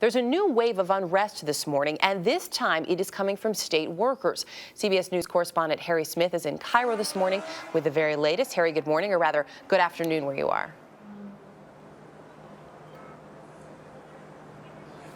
There's a new wave of unrest this morning, and this time it is coming from state workers. CBS News correspondent Harry Smith is in Cairo this morning with the very latest. Harry, good morning, or rather, good afternoon where you are.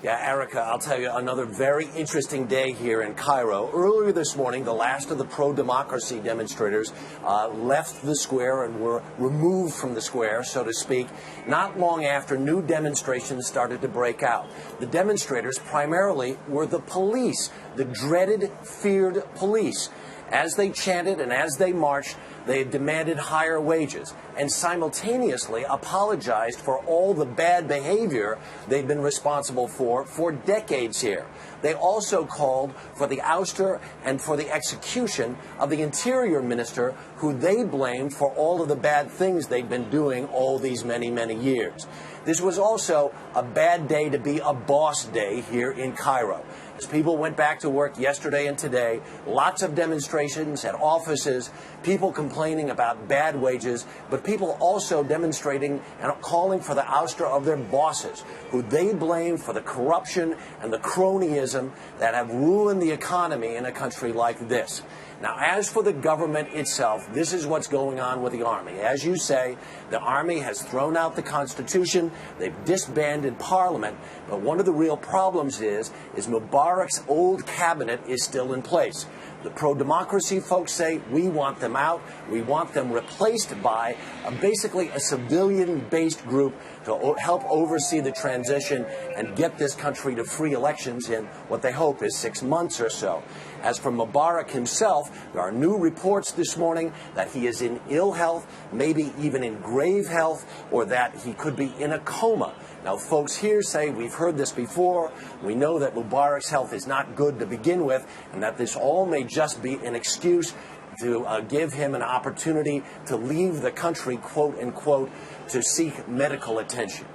Yeah, Erica, I'll tell you, another very interesting day here in Cairo. Earlier this morning, the last of the pro-democracy demonstrators left the square and were removed from the square, so to speak, not long after new demonstrations started to break out. The demonstrators primarily were the police, the dreaded, feared police. As they chanted and as they marched, they demanded higher wages and simultaneously apologized for all the bad behavior they've been responsible for decades here. They also called for the ouster and for the execution of the interior minister, who they blamed for all of the bad things they've been doing all these many, many years. This was also a bad day to be a boss day here in Cairo. As people went back to work yesterday and today, lots of demonstrations at offices, people complaining about bad wages, but people also demonstrating and calling for the ouster of their bosses, who they blame for the corruption and the cronyism that have ruined the economy in a country like this. Now, as for the government itself, this is what's going on with the army. As you say, the army has thrown out the Constitution, they've disbanded Parliament, but one of the real problems is Mubarak's old cabinet is still in place. The pro-democracy folks say, we want them out, we want them replaced by basically a civilian-based group to help oversee the transition and get this country to free elections in what they hope is 6 months or so. As for Mubarak himself, there are new reports this morning that he is in ill health, maybe even in grave health, or that he could be in a coma. Now, folks here say, we've heard this before, we know that Mubarak's health is not good to begin with, and that this all may just be an excuse to give him an opportunity to leave the country, quote unquote, to seek medical attention.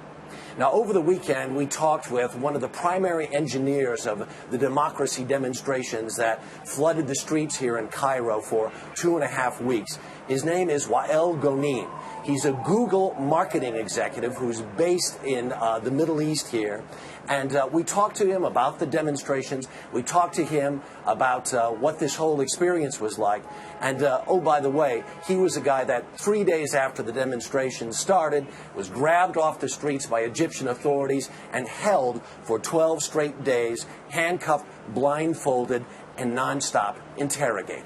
Now, over the weekend, we talked with one of the primary engineers of the democracy demonstrations that flooded the streets here in Cairo for 2.5 weeks. His name is Wael Gonin. He's a Google marketing executive who's based in the Middle East here. And we talked to him about the demonstrations. We talked to him about what this whole experience was like. And, oh, by the way, he was a guy that 3 days after the demonstration started was grabbed off the streets by Egyptian authorities and held for 12 straight days, handcuffed, blindfolded, and nonstop interrogated.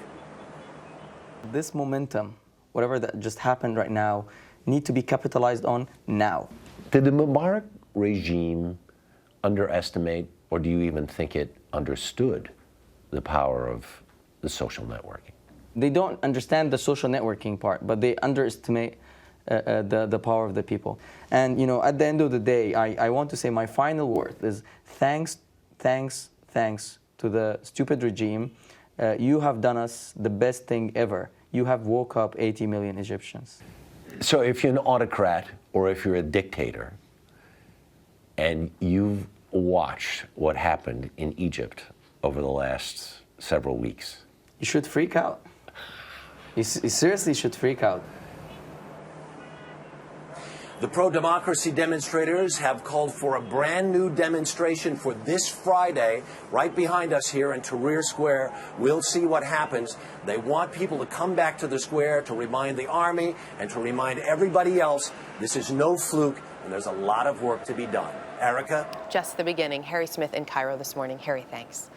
This momentum, whatever that just happened right now, need to be capitalized on now. Did the Mubarak regime underestimate, or do you even think it understood, the power of the social networking? They don't understand the social networking part, but they underestimate the power of the people. And, you know, at the end of the day, I want to say my final word is thanks to the stupid regime. You have done us the best thing ever. You have woke up 80 million Egyptians. So if you're an autocrat or if you're a dictator and you've watched what happened in Egypt over the last several weeks, you should freak out. You seriously should freak out. The pro-democracy demonstrators have called for a brand new demonstration for this Friday, right behind us here in Tahrir Square. We'll see what happens. They want people to come back to the square to remind the army and to remind everybody else this is no fluke and there's a lot of work to be done. Erica? Just the beginning. Harry Smith in Cairo this morning. Harry, thanks.